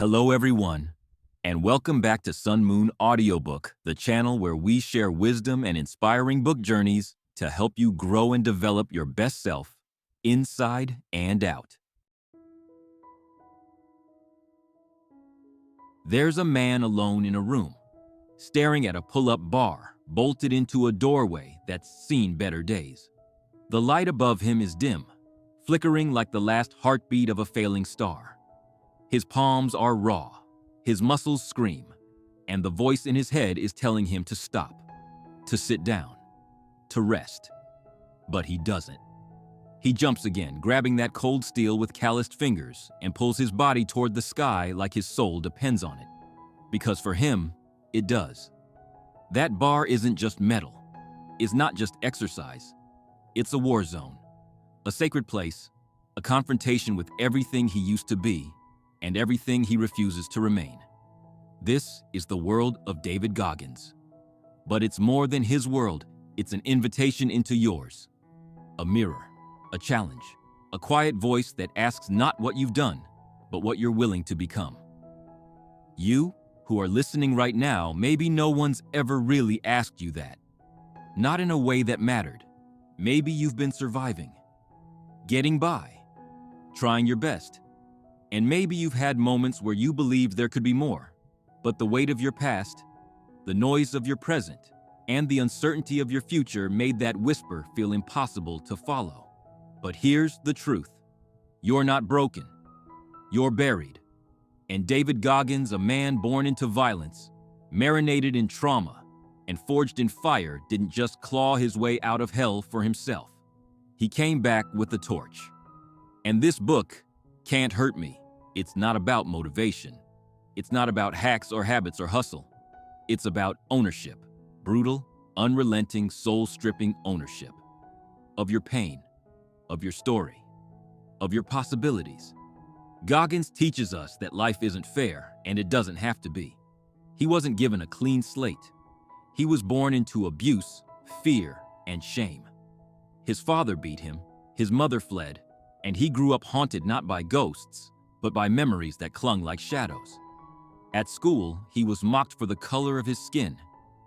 Hello everyone, and welcome back to Sun Moon Audiobook, the channel where we share wisdom and inspiring book journeys to help you grow and develop your best self, inside and out. There's a man alone in a room, staring at a pull-up bar bolted into a doorway that's seen better days. The light above him is dim, flickering like the last heartbeat of a failing star. His palms are raw, his muscles scream, and the voice in his head is telling him to stop, to sit down, to rest. But he doesn't. He jumps again, grabbing that cold steel with calloused fingers, and pulls his body toward the sky like his soul depends on it. Because for him, it does. That bar isn't just metal. It's not just exercise. It's a war zone, a sacred place, a confrontation with everything he used to be, and everything he refuses to remain. This is the world of David Goggins. But it's more than his world, it's an invitation into yours. A mirror, a challenge, a quiet voice that asks not what you've done, but what you're willing to become. You, who are listening right now, maybe no one's ever really asked you that. Not in a way that mattered. Maybe you've been surviving, getting by, trying your best. And maybe you've had moments where you believed there could be more, but the weight of your past, the noise of your present, and the uncertainty of your future made that whisper feel impossible to follow. But here's the truth. You're not broken. You're buried. And David Goggins, a man born into violence, marinated in trauma, and forged in fire, didn't just claw his way out of hell for himself. He came back with a torch. And this book, Can't Hurt Me, it's not about motivation. It's not about hacks or habits or hustle. It's about ownership. Brutal, unrelenting, soul-stripping ownership. Of your pain, of your story, of your possibilities. Goggins teaches us that life isn't fair, and it doesn't have to be. He wasn't given a clean slate. He was born into abuse, fear, and shame. His father beat him, his mother fled, and he grew up haunted not by ghosts, but by memories that clung like shadows. At school, he was mocked for the color of his skin,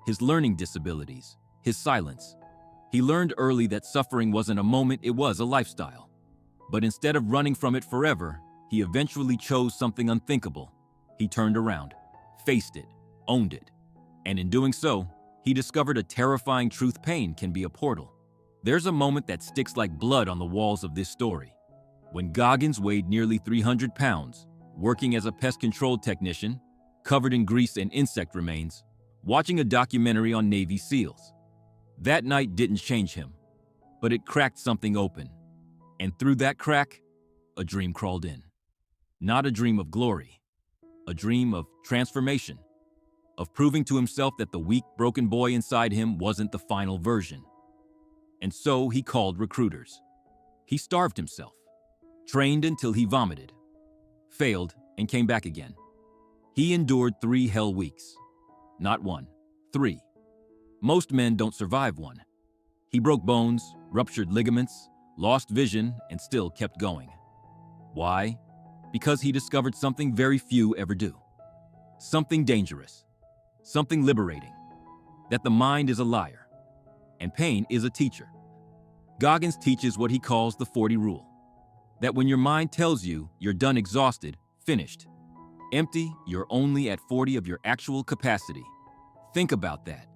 his learning disabilities, his silence. He learned early that suffering wasn't a moment, it was a lifestyle. But instead of running from it forever, he eventually chose something unthinkable. He turned around, faced it, owned it. And in doing so, he discovered a terrifying truth: pain can be a portal. There's a moment that sticks like blood on the walls of this story. When Goggins weighed nearly 300 pounds, working as a pest control technician, covered in grease and insect remains, watching a documentary on Navy SEALs. That night didn't change him, but it cracked something open. And through that crack, a dream crawled in. Not a dream of glory, a dream of transformation, of proving to himself that the weak, broken boy inside him wasn't the final version. And so he called recruiters. He starved himself, trained until he vomited, failed, and came back again. He endured 3 hell weeks. Not 1, 3. Most men don't survive 1. He broke bones, ruptured ligaments, lost vision, and still kept going. Why? Because he discovered something very few ever do. Something dangerous. Something liberating. That the mind is a liar, and pain is a teacher. Goggins teaches what he calls the 40 rule. That when your mind tells you you're done, exhausted, finished, empty, you're only at 40 of your actual capacity. Think about that.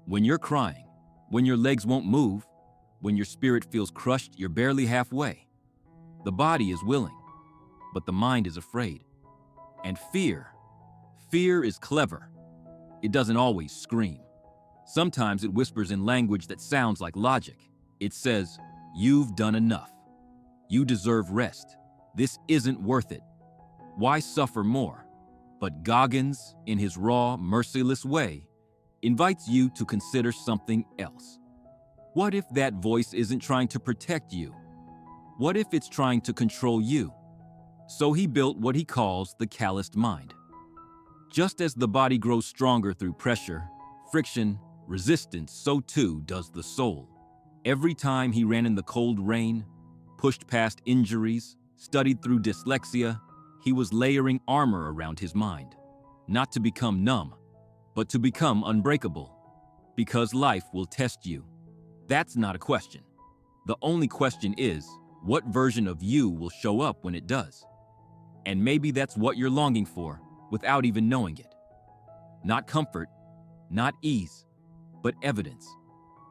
When you're crying, when your legs won't move, when your spirit feels crushed, you're barely halfway. The body is willing, but the mind is afraid. And fear is clever. It doesn't always scream. Sometimes it whispers in language that sounds like logic. It says, "You've done enough. You deserve rest. This isn't worth it. Why suffer more?" But Goggins, in his raw, merciless way, invites you to consider something else. What if that voice isn't trying to protect you? What if it's trying to control you? So he built what he calls the calloused mind. Just as the body grows stronger through pressure, friction, resistance, so too does the soul. Every time he ran in the cold rain, pushed past injuries, studied through dyslexia, He was layering armor around his mind, not to become numb, but to become unbreakable, because life will test you. That's not a question. The only question is, what version of you will show up when it does? And maybe that's what you're longing for without even knowing it. Not comfort, not ease, but evidence.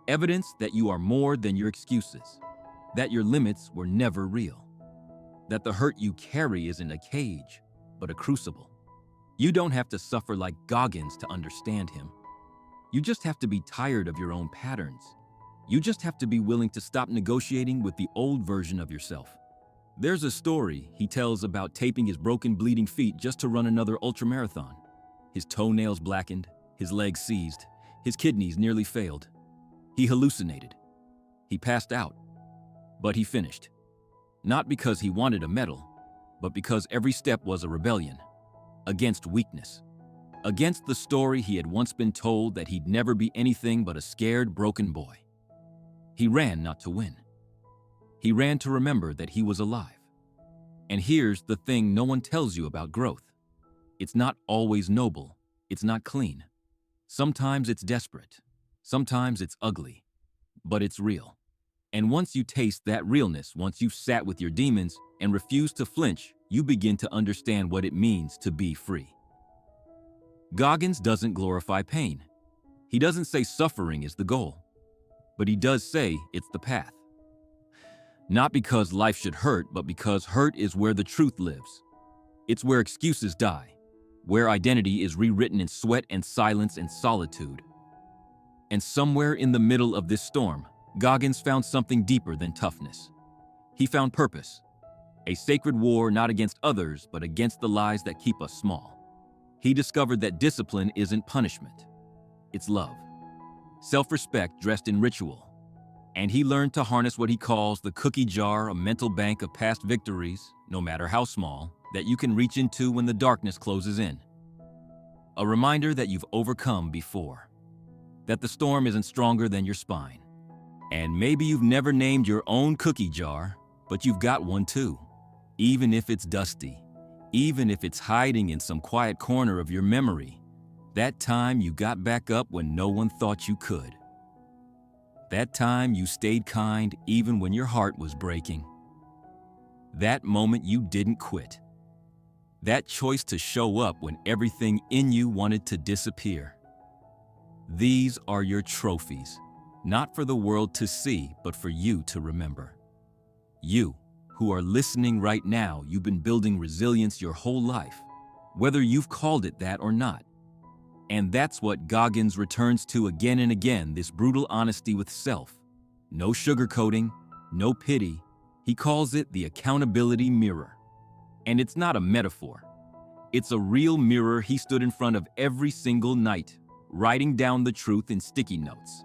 Evidence that you are more than your excuses, that your limits were never real, that the hurt you carry isn't a cage, but a crucible. You don't have to suffer like Goggins to understand him. You just have to be tired of your own patterns. You just have to be willing to stop negotiating with the old version of yourself. There's a story he tells about taping his broken, bleeding feet just to run another ultramarathon. His toenails blackened, his legs seized, his kidneys nearly failed. He hallucinated. He passed out. But he finished. Not because he wanted a medal, but because every step was a rebellion against weakness, against the story he had once been told that he'd never be anything but a scared, broken boy. He ran not to win. He ran to remember that he was alive. And here's the thing no one tells you about growth. It's not always noble. It's not clean. Sometimes it's desperate. Sometimes it's ugly. But it's real. And once you taste that realness, once you've sat with your demons and refused to flinch, you begin to understand what it means to be free. Goggins doesn't glorify pain. He doesn't say suffering is the goal. But he does say it's the path. Not because life should hurt, but because hurt is where the truth lives. It's where excuses die, where identity is rewritten in sweat and silence and solitude. And somewhere in the middle of this storm, Goggins found something deeper than toughness. He found purpose, a sacred war not against others, but against the lies that keep us small. He discovered that discipline isn't punishment, it's love, self-respect dressed in ritual. And he learned to harness what he calls the cookie jar, a mental bank of past victories, no matter how small, that you can reach into when the darkness closes in. A reminder that you've overcome before, that the storm isn't stronger than your spine. And maybe you've never named your own cookie jar, but you've got one too. Even if it's dusty, even if it's hiding in some quiet corner of your memory, that time you got back up when no one thought you could. That time you stayed kind even when your heart was breaking. That moment you didn't quit. That choice to show up when everything in you wanted to disappear. These are your trophies, not for the world to see, but for you to remember. You, who are listening right now, you've been building resilience your whole life, whether you've called it that or not. And that's what Goggins returns to again and again, this brutal honesty with self. No sugarcoating, no pity. He calls it the accountability mirror. And it's not a metaphor. It's a real mirror he stood in front of every single night, writing down the truth in sticky notes.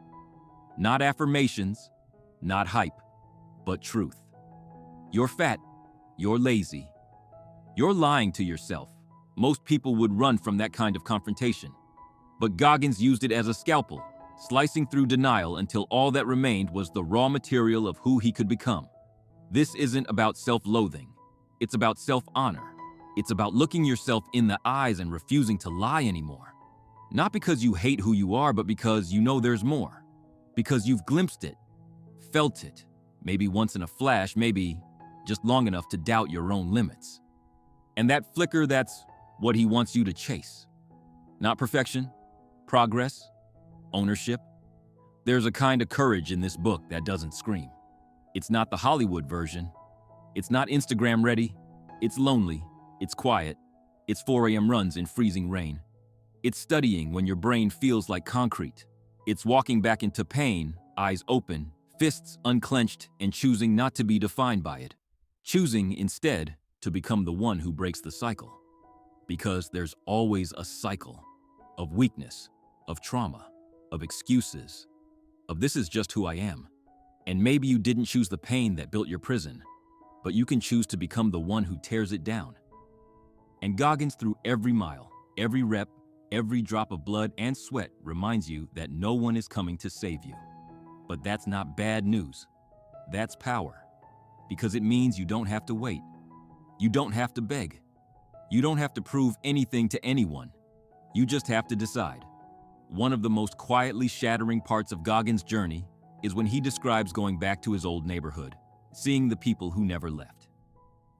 Not affirmations, not hype, but truth. You're fat, you're lazy, you're lying to yourself. Most people would run from that kind of confrontation. But Goggins used it as a scalpel, slicing through denial until all that remained was the raw material of who he could become. This isn't about self-loathing. It's about self-honor. It's about looking yourself in the eyes and refusing to lie anymore. Not because you hate who you are, but because you know there's more. Because you've glimpsed it, felt it, maybe once in a flash, maybe just long enough to doubt your own limits. And that flicker, that's what he wants you to chase. Not perfection, progress, ownership. There's a kind of courage in this book that doesn't scream. It's not the Hollywood version. It's not Instagram ready. It's lonely. It's quiet. It's 4 a.m. runs in freezing rain. It's studying when your brain feels like concrete. It's walking back into pain, eyes open, fists unclenched, and choosing not to be defined by it. Choosing, instead, to become the one who breaks the cycle. Because there's always a cycle of weakness, of trauma, of excuses, of this is just who I am. And maybe you didn't choose the pain that built your prison, but you can choose to become the one who tears it down. And Goggins, through every mile, every rep, every drop of blood and sweat, reminds you that no one is coming to save you. But that's not bad news. That's power. Because it means you don't have to wait. You don't have to beg. You don't have to prove anything to anyone. You just have to decide. One of the most quietly shattering parts of Goggins' journey is when he describes going back to his old neighborhood, seeing the people who never left,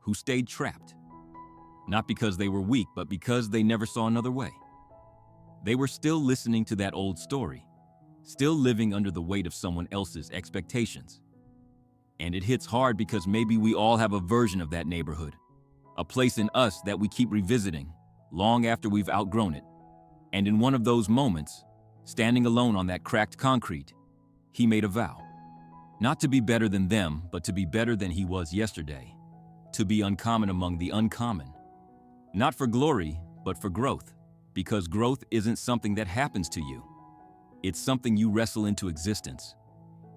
who stayed trapped. Not because they were weak, but because they never saw another way. They were still listening to that old story, still living under the weight of someone else's expectations. And it hits hard because maybe we all have a version of that neighborhood, a place in us that we keep revisiting long after we've outgrown it. And in one of those moments, standing alone on that cracked concrete, he made a vow. Not to be better than them, but to be better than he was yesterday. To be uncommon among the uncommon. Not for glory, but for growth. Because growth isn't something that happens to you. It's something you wrestle into existence.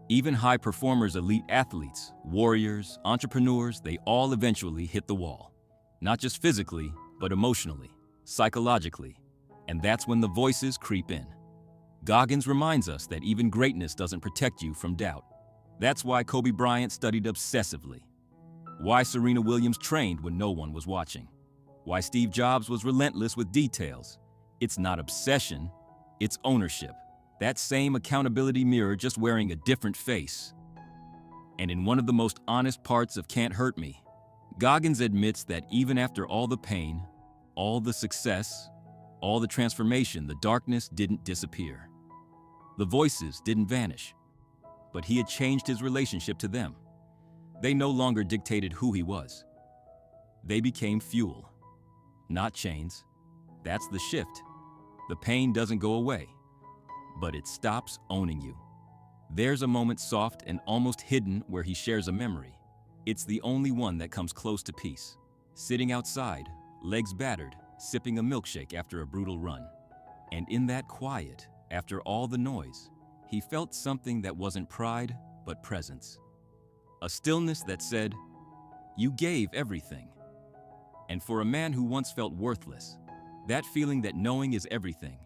Even high performers, elite athletes, warriors, entrepreneurs, they all eventually hit the wall. Not just physically, but emotionally, psychologically. And that's when the voices creep in. Goggins reminds us that even greatness doesn't protect you from doubt. That's why Kobe Bryant studied obsessively. Why Serena Williams trained when no one was watching. Why Steve Jobs was relentless with details. It's not obsession, it's ownership. That same accountability mirror, just wearing a different face. And in one of the most honest parts of Can't Hurt Me, Goggins admits that even after all the pain, all the success, all the transformation, the darkness didn't disappear. The voices didn't vanish, but he had changed his relationship to them. They no longer dictated who he was. They became fuel, not chains. That's the shift. The pain doesn't go away, but it stops owning you. There's a moment soft and almost hidden where he shares a memory. It's the only one that comes close to peace. Sitting outside, legs battered, sipping a milkshake after a brutal run. And in that quiet, after all the noise, he felt something that wasn't pride, but presence. A stillness that said, "You gave everything." And for a man who once felt worthless, that feeling that knowing is everything.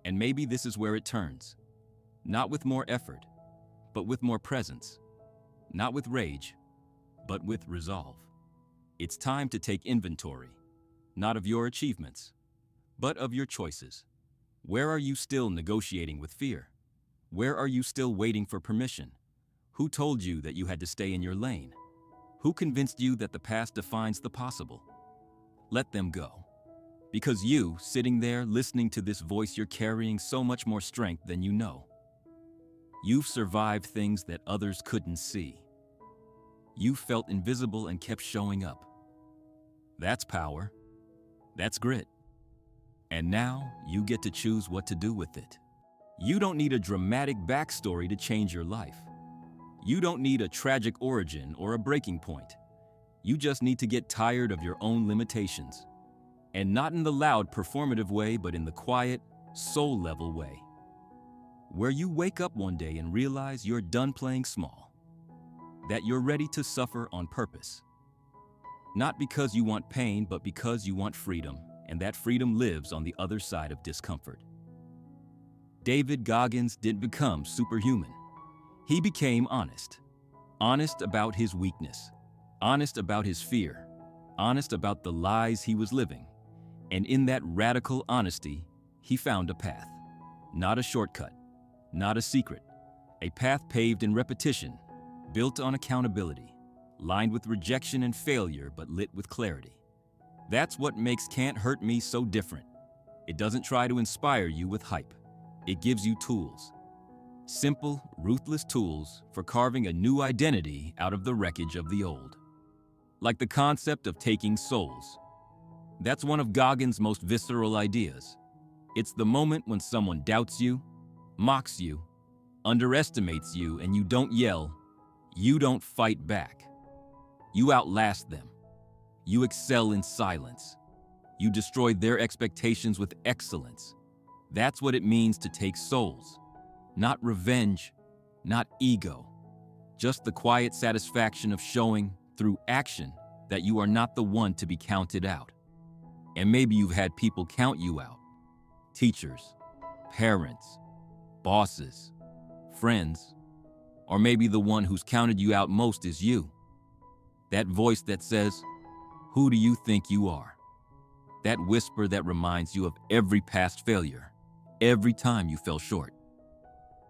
And maybe this is where it turns. Not with more effort, but with more presence. Not with rage, but with resolve. It's time to take inventory, not of your achievements, but of your choices. Where are you still negotiating with fear? Where are you still waiting for permission? Who told you that you had to stay in your lane? Who convinced you that the past defines the possible? Let them go. Because you, sitting there listening to this voice, you're carrying so much more strength than you know. You've survived things that others couldn't see. You felt invisible and kept showing up. That's power. That's grit. And now you get to choose what to do with it. You don't need a dramatic backstory to change your life. You don't need a tragic origin or a breaking point. You just need to get tired of your own limitations. And not in the loud, performative way, but in the quiet, soul-level way. Where you wake up one day and realize you're done playing small. That you're ready to suffer on purpose. Not because you want pain, but because you want freedom, and that freedom lives on the other side of discomfort. David Goggins didn't become superhuman. He became honest. Honest about his weakness. Honest about his fear. Honest about the lies he was living. And in that radical honesty, he found a path. Not a shortcut. Not a secret. A path paved in repetition, built on accountability, lined with rejection and failure, but lit with clarity. That's what makes Can't Hurt Me so different. It doesn't try to inspire you with hype. It gives you tools. Simple, ruthless tools for carving a new identity out of the wreckage of the old. Like the concept of taking souls. That's one of Goggins' most visceral ideas. It's the moment when someone doubts you, mocks you, underestimates you, and you don't yell, you don't fight back. You outlast them. You excel in silence. You destroy their expectations with excellence. That's what it means to take souls. Not revenge, not ego. Just the quiet satisfaction of showing, through action, that you are not the one to be counted out. And maybe you've had people count you out. Teachers, parents, bosses, friends, or maybe the one who's counted you out most is you. That voice that says, "Who do you think you are?" That whisper that reminds you of every past failure, every time you fell short.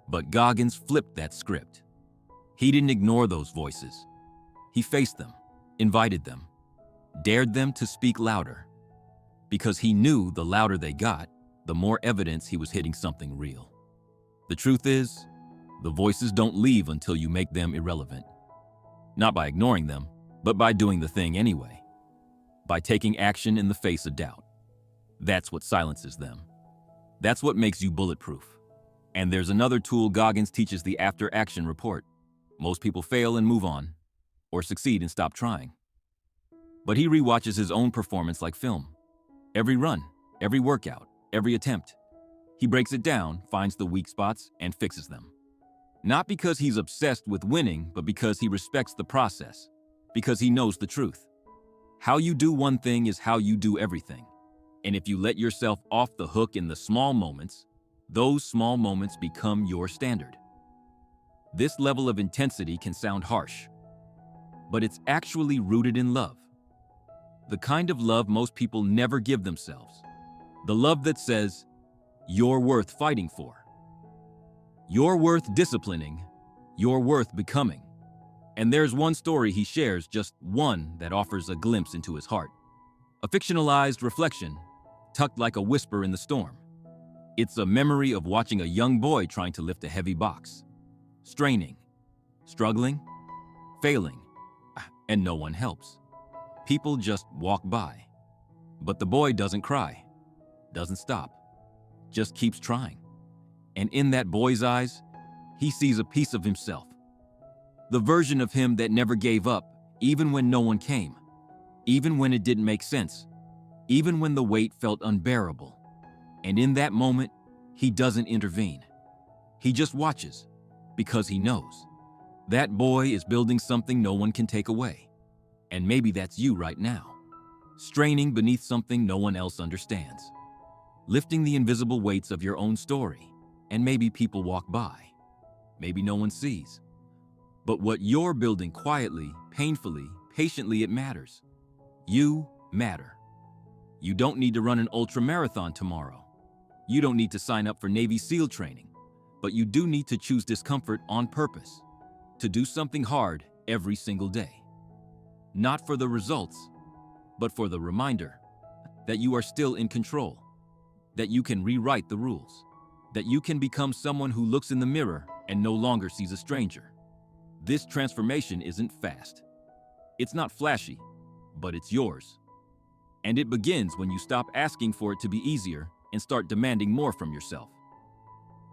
But Goggins flipped that script. He didn't ignore those voices. He faced them, invited them, dared them to speak louder. Because he knew the louder they got, the more evidence he was hitting something real. The truth is, the voices don't leave until you make them irrelevant. Not by ignoring them, but by doing the thing anyway. By taking action in the face of doubt. That's what silences them. That's what makes you bulletproof. And there's another tool Goggins teaches: the after-action report. Most people fail and move on, or succeed and stop trying. But he rewatches his own performance like film. Every run, every workout, every attempt. He breaks it down, finds the weak spots, and fixes them. Not because he's obsessed with winning, but because he respects the process. Because he knows the truth. How you do one thing is how you do everything. And if you let yourself off the hook in the small moments, those small moments become your standard. This level of intensity can sound harsh, but it's actually rooted in love. The kind of love most people never give themselves. The love that says, you're worth fighting for. You're worth disciplining. You're worth becoming. And there's one story he shares, just one, that offers a glimpse into his heart. A fictionalized reflection, tucked like a whisper in the storm. It's a memory of watching a young boy trying to lift a heavy box. Straining, struggling, failing, and no one helps. People just walk by. But the boy doesn't cry, doesn't stop, just keeps trying. And in that boy's eyes, he sees a piece of himself. The version of him that never gave up, even when no one came, even when it didn't make sense, even when the weight felt unbearable. And in that moment, he doesn't intervene. He just watches, because he knows. That boy is building something no one can take away. And maybe that's you right now, straining beneath something no one else understands, lifting the invisible weights of your own story. And maybe people walk by, maybe no one sees. But what you're building quietly, painfully, patiently, it matters. You matter. You don't need to run an ultra marathon tomorrow. You don't need to sign up for Navy SEAL training, but you do need to choose discomfort on purpose, to do something hard every single day. Not for the results, but for the reminder that you are still in control, that you can rewrite the rules, that you can become someone who looks in the mirror and no longer sees a stranger. This transformation isn't fast. It's not flashy, but it's yours. And it begins when you stop asking for it to be easier and start demanding more from yourself.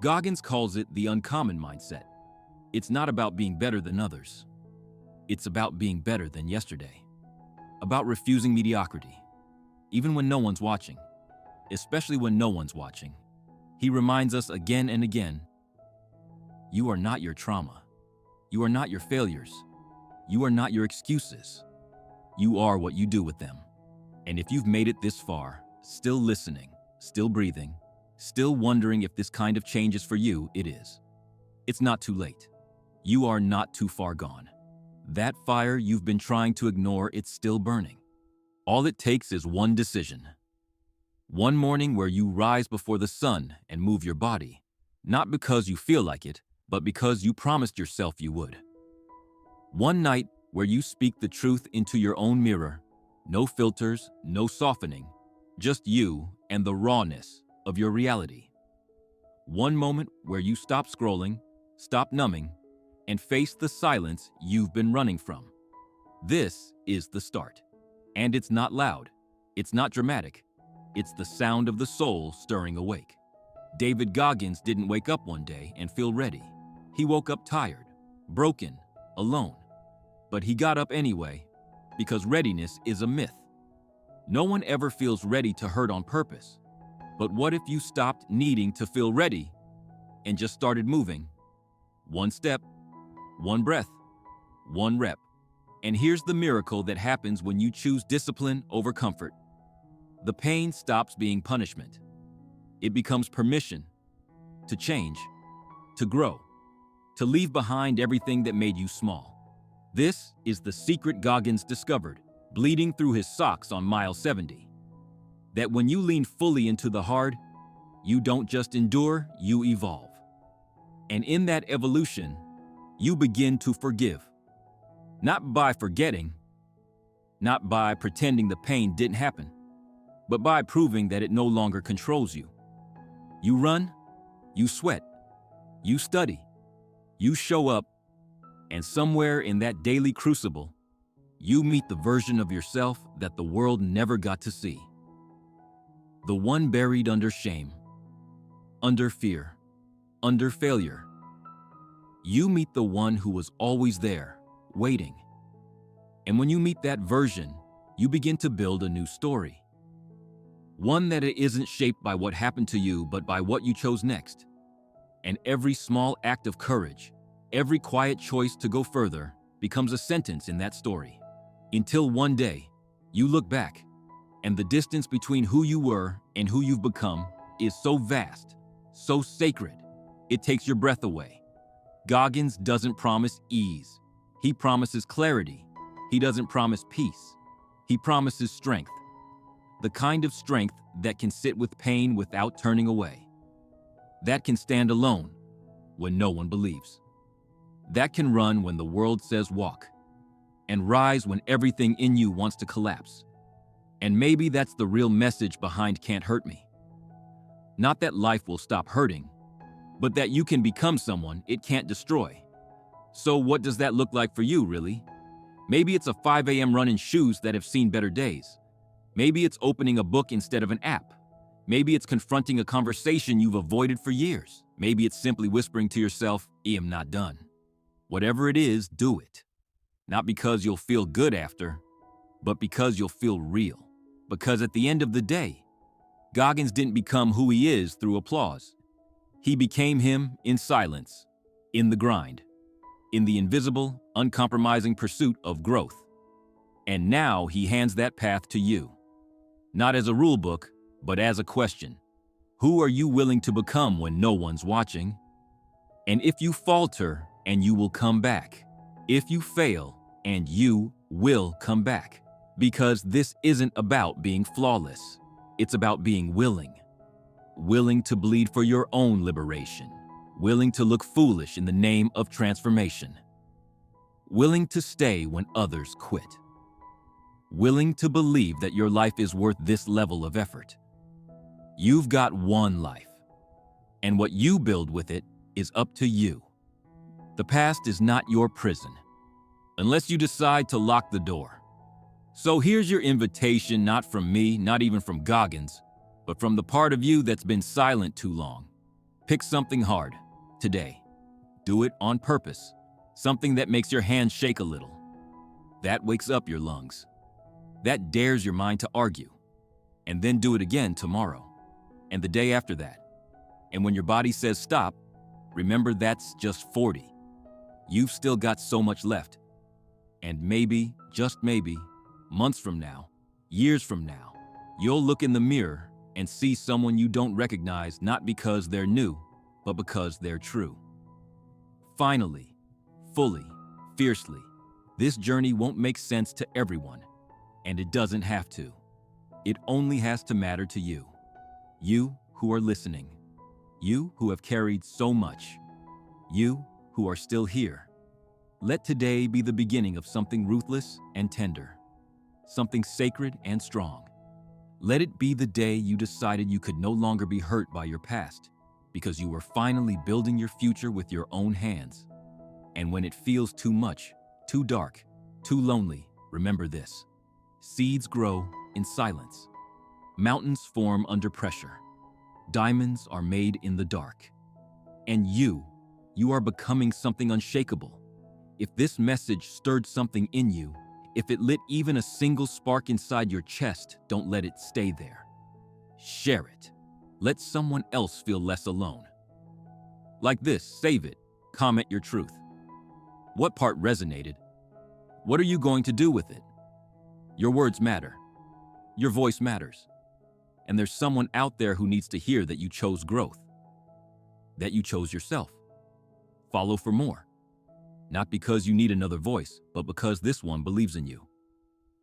Goggins calls it the uncommon mindset. It's not about being better than others. It's about being better than yesterday. About refusing mediocrity, even when no one's watching, especially when no one's watching. He reminds us again and again, you are not your trauma. You are not your failures. You are not your excuses. You are what you do with them. And if you've made it this far, still listening, still breathing, still wondering if this kind of change is for you, it is. It's not too late. You are not too far gone. That fire you've been trying to ignore, it's still burning. All it takes is one decision. One morning where you rise before the sun and move your body, not because you feel like it, but because you promised yourself you would. One night where you speak the truth into your own mirror, no filters, no softening, just you and the rawness of your reality. One moment where you stop scrolling, stop numbing, and face the silence you've been running from. This is the start. And it's not loud, it's not dramatic, it's the sound of the soul stirring awake. David Goggins didn't wake up one day and feel ready. He woke up tired, broken, alone. But he got up anyway, because readiness is a myth. No one ever feels ready to hurt on purpose. But what if you stopped needing to feel ready and just started moving? One step, one breath, one rep. And here's the miracle that happens when you choose discipline over comfort. The pain stops being punishment. It becomes permission to change, to grow, to leave behind everything that made you small. This is the secret Goggins discovered, bleeding through his socks on mile 70. That when you lean fully into the hard, you don't just endure, you evolve. And in that evolution, you begin to forgive. Not by forgetting, not by pretending the pain didn't happen, but by proving that it no longer controls you. You run, you sweat, you study, you show up, and somewhere in that daily crucible, you meet the version of yourself that the world never got to see. The one buried under shame, under fear, under failure. You meet the one who was always there, waiting. And when you meet that version, you begin to build a new story. One that isn't shaped by what happened to you, but by what you chose next. And every small act of courage, every quiet choice to go further, becomes a sentence in that story. Until one day, you look back, and the distance between who you were and who you've become is so vast, so sacred, it takes your breath away. Goggins doesn't promise ease. He promises clarity. He doesn't promise peace. He promises strength. The kind of strength that can sit with pain without turning away. That can stand alone when no one believes. That can run when the world says walk, and rise when everything in you wants to collapse. And maybe that's the real message behind Can't Hurt Me. Not that life will stop hurting, but that you can become someone it can't destroy. So what does that look like for you, really? Maybe it's a 5 a.m. run in shoes that have seen better days. Maybe it's opening a book instead of an app. Maybe it's confronting a conversation you've avoided for years. Maybe it's simply whispering to yourself, I am not done. Whatever it is, do it. Not because you'll feel good after, but because you'll feel real. Because at the end of the day, Goggins didn't become who he is through applause. He became him in silence, in the grind, in the invisible, uncompromising pursuit of growth. And now he hands that path to you. Not as a rule book, but as a question. Who are you willing to become when no one's watching? And if you falter, and you will come back. If you fail, and you will come back. Because this isn't about being flawless. It's about being willing. Willing to bleed for your own liberation. Willing to look foolish in the name of transformation. Willing to stay when others quit. Willing to believe that your life is worth this level of effort. You've got one life, and what you build with it is up to you. The past is not your prison, unless you decide to lock the door. So here's your invitation, not from me, not even from Goggins, but from the part of you that's been silent too long. Pick something hard today. Do it on purpose. Something that makes your hands shake a little. That wakes up your lungs. That dares your mind to argue. And then do it again tomorrow. And the day after that. And when your body says stop, remember that's just 40. You've still got so much left. And maybe, just maybe, months from now, years from now, you'll look in the mirror and see someone you don't recognize, not because they're new, but because they're true. Finally, fully, fiercely, this journey won't make sense to everyone, and it doesn't have to. It only has to matter to you. You who are listening. You who have carried so much. You who are still here. Let today be the beginning of something ruthless and tender. Something sacred and strong. Let it be the day you decided you could no longer be hurt by your past, because you were finally building your future with your own hands. And when it feels too much, too dark, too lonely, remember this. Seeds grow in silence. Mountains form under pressure. Diamonds are made in the dark. And you are becoming something unshakable. If this message stirred something in you, if it lit even a single spark inside your chest, don't let it stay there. Share it. Let someone else feel less alone. Like this, save it. Comment your truth. What part resonated? What are you going to do with it? Your words matter. Your voice matters. And there's someone out there who needs to hear that you chose growth. That you chose yourself. Follow for more. Not because you need another voice, but because this one believes in you.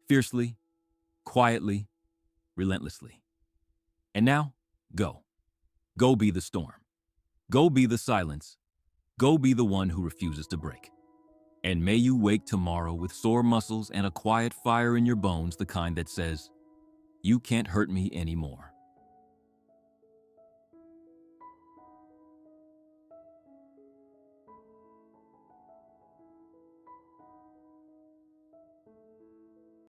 Fiercely, quietly, relentlessly. And now, go. Go be the storm. Go be the silence. Go be the one who refuses to break. And may you wake tomorrow with sore muscles and a quiet fire in your bones, the kind that says, "You can't hurt me anymore."